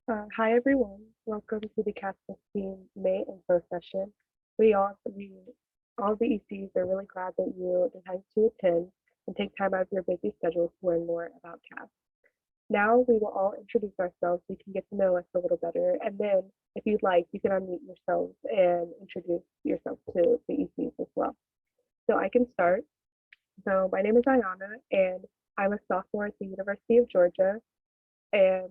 Hi everyone, welcome to the KASC May info session. We all the ECs are really glad that you decided to attend and take time out of your busy schedule to learn more about CASC. Now we will all introduce ourselves so you can get to know us a little better, and then if you'd like, you can unmute yourselves and introduce yourself to the ECs as well. So I can start. So my name is Ayana, and I'm a sophomore at the University of Georgia, and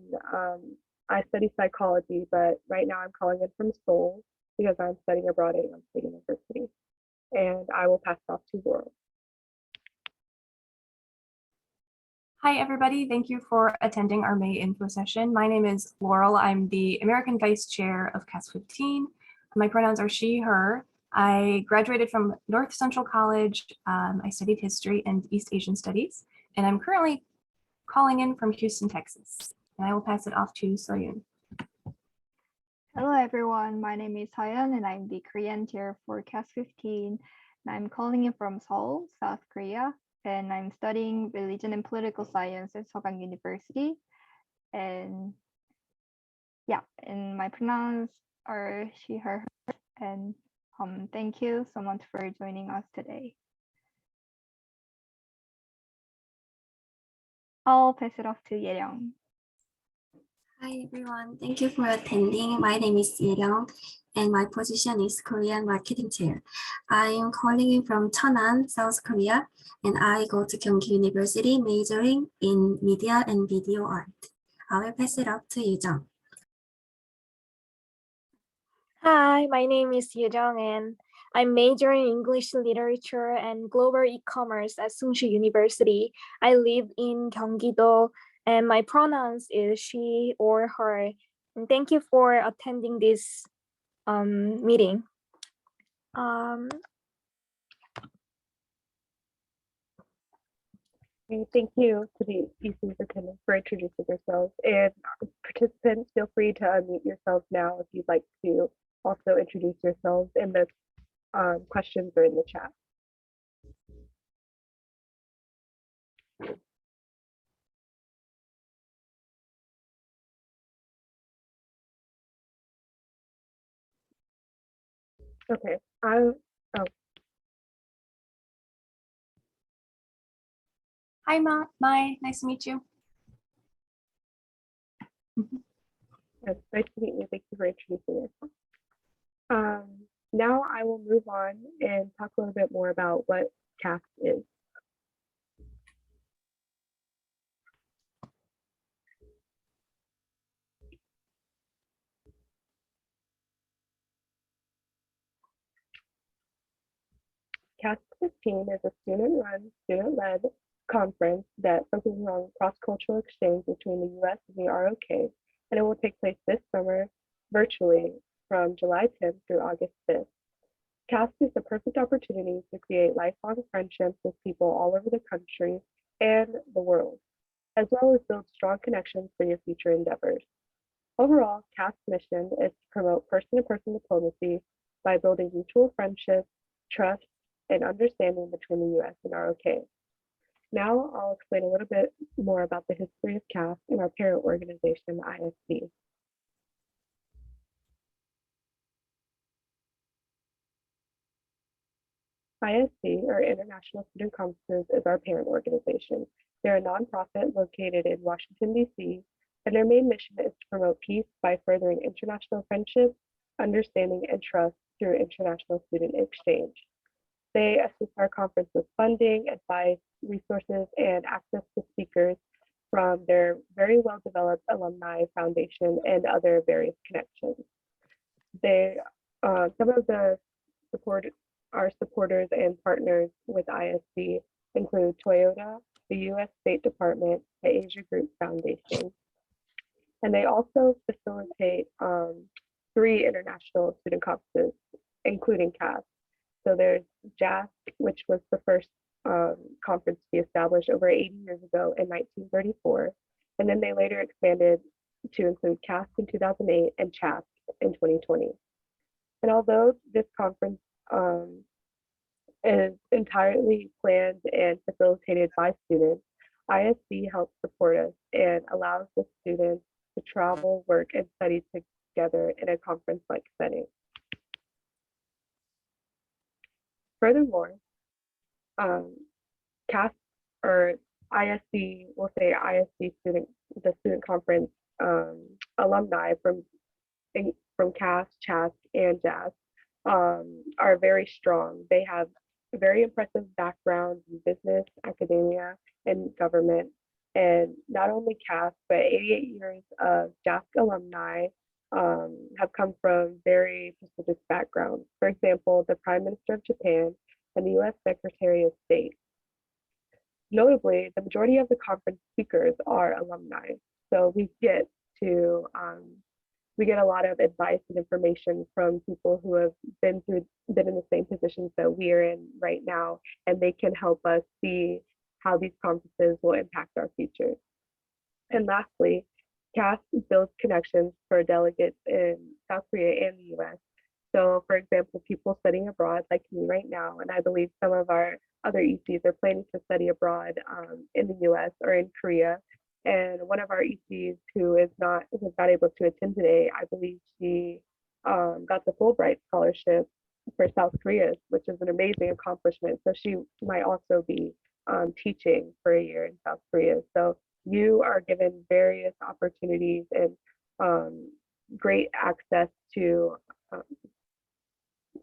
I study psychology, but right now I'm calling in from Seoul because I'm studying abroad at Yonsei University. And I will pass it off to Laurel. Hi, everybody. Thank you for attending our May info session. My name is Laurel. I'm the American Vice Chair of KASC 15. My pronouns are she, her. I graduated from North Central College. I studied history and East Asian studies, and I'm currently calling in from Houston, Texas. And I will pass it off to Soyun. Hello everyone, my name is Hyun and I'm the Korean chair for KASC 15. And I'm calling in from Seoul, South Korea, and I'm studying religion and political science at Sogang University. And yeah, and my pronouns are she, her, and thank you so much for joining us today. I'll pass it off to Yeryong. Hi everyone, thank you for attending. My name is Yeryong and my position is Korean Marketing Chair. I am calling in from Cheonan, South Korea, and I go to Gyeonggi University majoring in Media and Video Art. I will pass it off to Yoo-jung. Hi, my name is Yejong and I'm majoring in English Literature and Global E-commerce at Sungshu University. I live in Gyeonggi-do and my pronouns is she or her. And thank you for attending this meeting. Thank you to the ECs attendants for introducing yourselves. And participants, feel free to unmute yourselves now if you'd like to also introduce yourselves, and the questions are in the chat. Okay, Hi, Mai. Nice to meet you. Yes, nice to meet you. Thank you for introducing yourself. Now I will move on and talk a little bit more about what KASC is. KASC 15 is a student-run, student-led conference that focuses on cross-cultural exchange between the US and the ROK, and it will take place this summer virtually from July 10th through August 5th. KASC is the perfect opportunity to create lifelong friendships with people all over the country and the world, as well as build strong connections for your future endeavors. Overall, KASC's mission is to promote person-to-person diplomacy by building mutual friendships, trust, and understanding between the US and ROK. Now I'll explain a little bit more about the history of KASC and our parent organization, ISC. ISC, or International Student Conferences, is our parent organization. They're a nonprofit located in Washington, D.C., and their main mission is to promote peace by furthering international friendship, understanding, and trust through international student exchange. They assist our conference with funding, advice, resources, and access to speakers from their very well-developed alumni foundation and other various connections. Some of the supporters and partners with ISC include Toyota, the U.S. State Department, the Asia Group Foundation, and they also facilitate 3 international student conferences, including KASC. So there's JASC, which was the first conference to be established over 80 years ago in 1934. And then they later expanded to include KASC in 2008 and CHASC in 2020. And although this conference is entirely planned and facilitated by students, ISC helps support us and allows the students to travel, work, and study together in a conference-like setting. Furthermore, KASC or ISC, we'll say ISC the student conference alumni from KASC, CHASC, and JASC are very strong. They have very impressive backgrounds in business, academia, and government. And not only KASC, but 88 years of JASC alumni have come from very prestigious backgrounds. For example, the Prime Minister of Japan and the US Secretary of State. Notably, the majority of the conference speakers are alumni. So we get a lot of advice and information from people who have been in the same positions that we are in right now, and they can help us see how these conferences will impact our future. And lastly, KASC builds connections for delegates in South Korea and the US. So for example, people studying abroad like me right now, and I believe some of our other ECs are planning to study abroad in the US or in Korea. And one of our ECs who is not able to attend today, I believe she got the Fulbright scholarship for South Korea, which is an amazing accomplishment. So she might also be teaching for a year in South Korea. So you are given various opportunities and great access to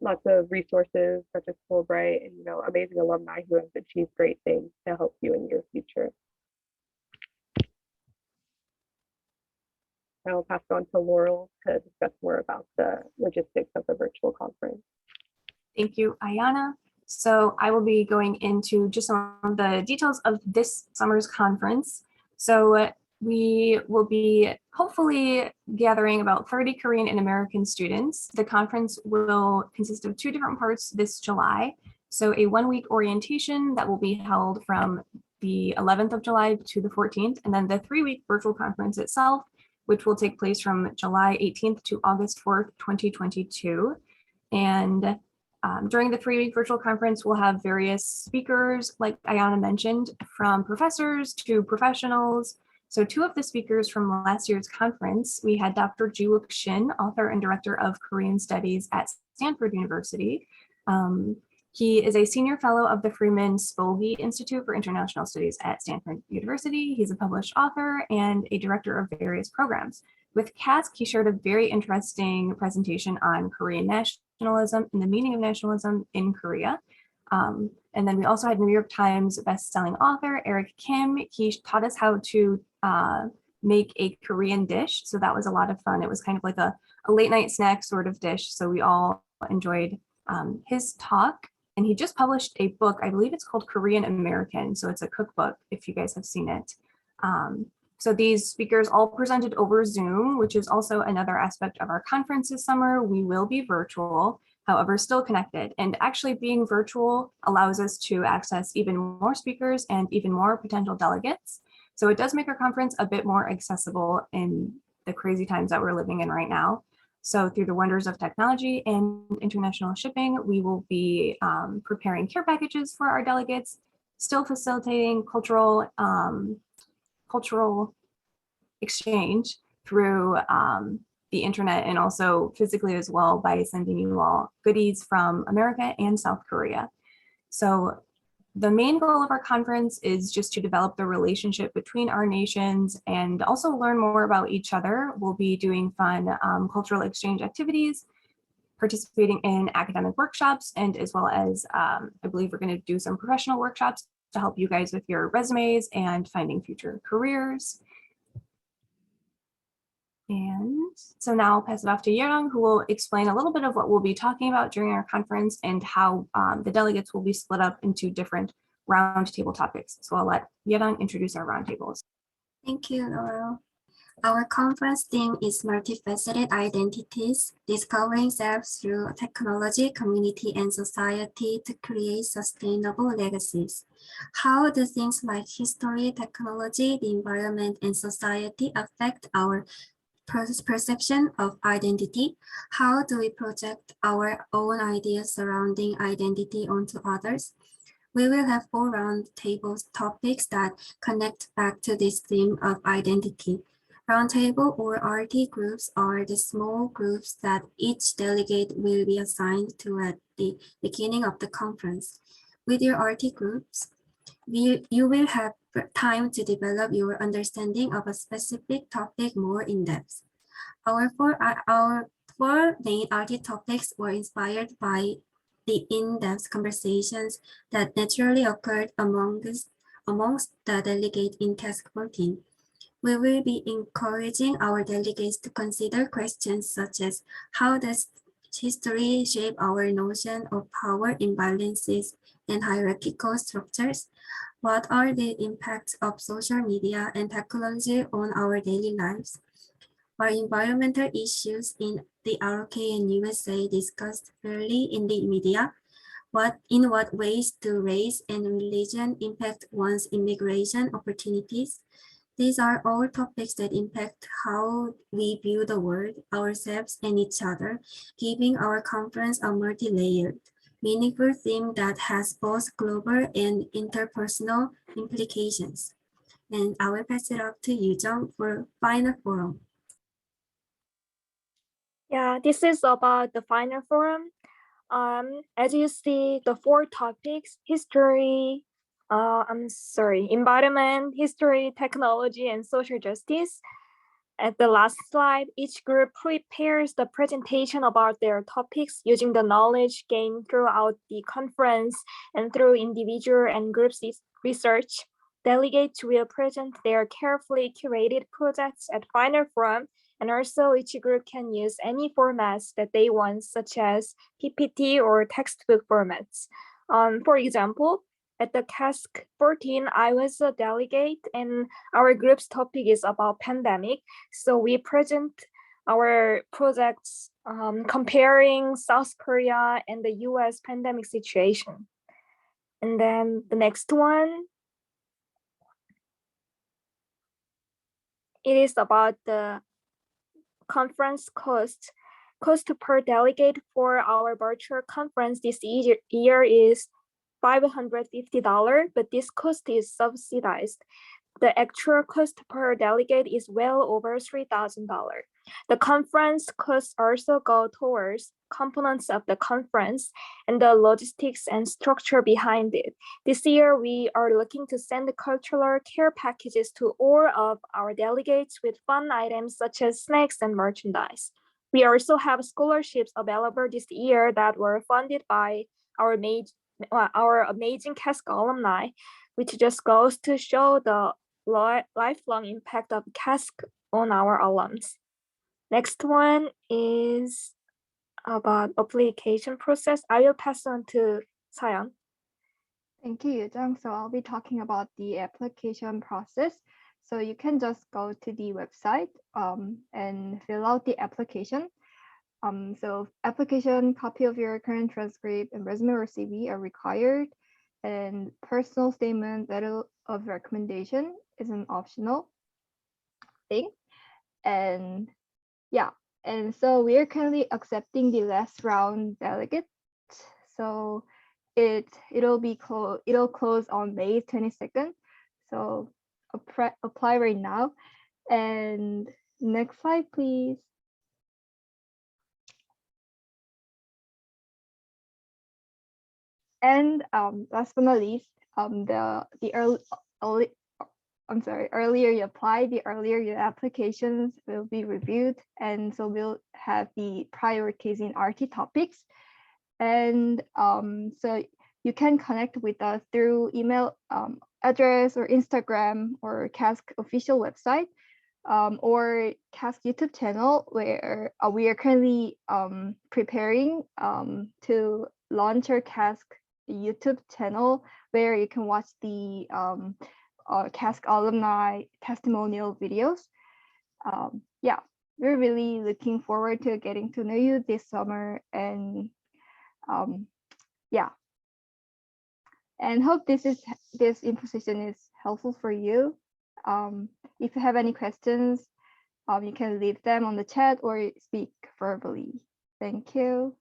lots of resources such as Fulbright and amazing alumni who have achieved great things to help you in your future. I will pass it on to Laurel to discuss more about the logistics of the virtual conference. Thank you, Ayana. So I will be going into just some of the details of this summer's conference. So we will be hopefully gathering about 30 Korean and American students. The conference will consist of 2 different parts this July. So a 1-week orientation that will be held from the 11th of July to the 14th, and then the 3-week virtual conference itself, which will take place from July 18th to August 4th, 2022. And during the 3-week virtual conference, we'll have various speakers, like Ayana mentioned, from professors to professionals. So 2 of the speakers from last year's conference, we had Dr. Ji-wook Shin, author and director of Korean Studies at Stanford University. He is a senior fellow of the Freeman Spivey Institute for International Studies at Stanford University. He's a published author and a director of various programs. With KASC, he shared a very interesting presentation on Korean nationalism and the meaning of nationalism in Korea. And then we also had New York Times bestselling author Eric Kim. He taught us how to make a Korean dish. So that was a lot of fun. It was kind of like a late night snack sort of dish. So we all enjoyed his talk. And he just published a book, I believe it's called Korean American. So it's a cookbook if you guys have seen it. So these speakers all presented over Zoom, which is also another aspect of our conference this summer. We will be virtual, however, still connected. And actually being virtual allows us to access even more speakers and even more potential delegates. So it does make our conference a bit more accessible in the crazy times that we're living in right now. So through the wonders of technology and international shipping, we will be preparing care packages for our delegates, still facilitating cultural exchange through the internet and also physically as well by sending you all goodies from America and South Korea. So the main goal of our conference is just to develop the relationship between our nations and also learn more about each other. We'll be doing fun cultural exchange activities, participating in academic workshops, and as well as I believe we're going to do some professional workshops to help you guys with your resumes and finding future careers. And so now I'll pass it off to Yerong, who will explain a little bit of what we'll be talking about during our conference and how the delegates will be split up into different roundtable topics. So I'll let Yerong introduce our roundtables. Thank you, Laurel. Our conference theme is multifaceted identities, discovering self through technology, community, and society to create sustainable legacies. How do things like history, technology, the environment, and society affect our perception of identity? How do we project our own ideas surrounding identity onto others? We will have 4 roundtable topics that connect back to this theme of identity. Roundtable or RT groups are the small groups that each delegate will be assigned to at the beginning of the conference. With your RT groups, you will have time to develop your understanding of a specific topic more in depth. Our four main RT topics were inspired by the in-depth conversations that naturally occurred amongst the delegates in KASC 14. We will be encouraging our delegates to consider questions such as how does history shape our notion of power imbalances and hierarchical structures? What are the impacts of social media and technology on our daily lives? Are environmental issues in the ROK and USA discussed fairly in the media? In what ways do race and religion impact one's immigration opportunities? These are all topics that impact how we view the world, ourselves, and each other, giving our conference a multi-layered, meaningful theme that has both global and interpersonal implications. And I will pass it up to you, Jung, for final forum. Yeah, this is about the final forum. As you see, the four topics: history, environment, history, technology, and social justice. At the last slide, each group prepares the presentation about their topics using the knowledge gained throughout the conference and through individual and group research. Delegates will present their carefully curated projects at final forum, and also each group can use any formats that they want, such as PPT or textbook formats. For example, at the KASC 14, I was a delegate and our group's topic is about pandemic. So we present our projects comparing South Korea and the US pandemic situation. And then the next one, it is about the conference cost. Cost per delegate for our virtual conference this year is $550, but this cost is subsidized. The actual cost per delegate is well over $3,000. The conference costs also go towards components of the conference and the logistics and structure behind it. This year, we are looking to send cultural care packages to all of our delegates with fun items such as snacks and merchandise. We also have scholarships available this year that were funded by our amazing KASC alumni, which just goes to show the lifelong impact of KASC on our alums. Next one is about application process. I will pass on to Sayan. Thank you, Jung. So I'll be talking about the application process. So you can just go to the website and fill out the application. So application, copy of your current transcript and resume or CV are required, and personal statement, letter of recommendation is an optional thing. And yeah, and so we are currently accepting the last round delegates. So it'll close on May 22nd. So apply right now. And next slide, please. And last but not least, earlier you apply, the earlier your applications will be reviewed, and so we'll have the prioritizing RT topics. And so you can connect with us through email address or Instagram or KASC official website or KASC YouTube channel, where we are currently preparing to launch our KASC YouTube channel, where you can watch the KASC alumni testimonial videos. Yeah, we're really looking forward to getting to know you this summer, and yeah, and hope this imposition is helpful for you. If you have any questions, you can leave them on the chat or speak verbally. Thank you.